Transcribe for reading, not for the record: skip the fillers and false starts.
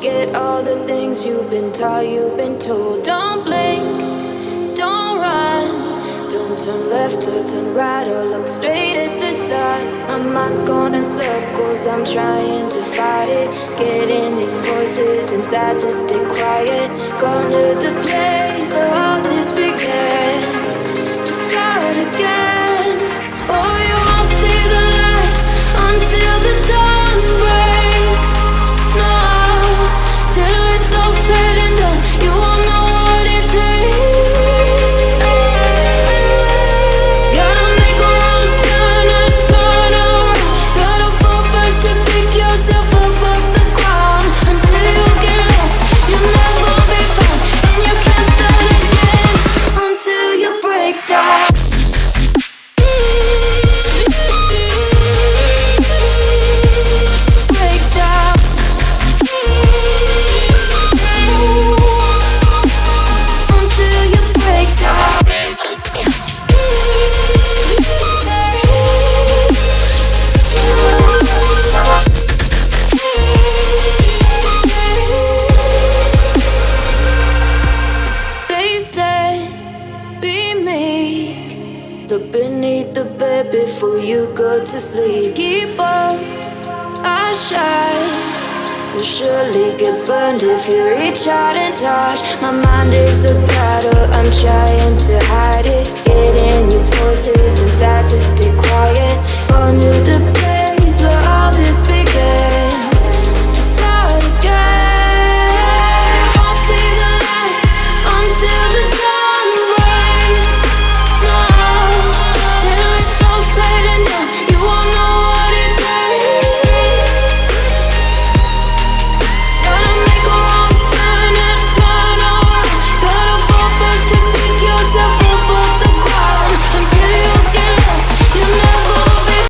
Forget all the things you've been taught, you've been told. Don't blink, don't run, don't turn left or turn right or look straight at the sun. My mind's going in circles, I'm trying to fight it. Getting these voices inside to stay quiet. Going to the place where all this began. Just start again. Oh, you won't see the light until the dawn breaks. No, till it's all said and done, you won't know what it takes. Gotta make a wrong turn and turn around. Gotta fall fast to pick yourself up off the ground. Until you get lost, you'll never be found, and you can't start again until you break down. Break down. Until you break down. They said, be meek. Look beneath the bed before you go to sleep. Keep on, I shine. You'll surely get burned if you reach out and touch. My mind is a battle, I'm trying to hide it. Getting these voices inside to stay quiet. Oh,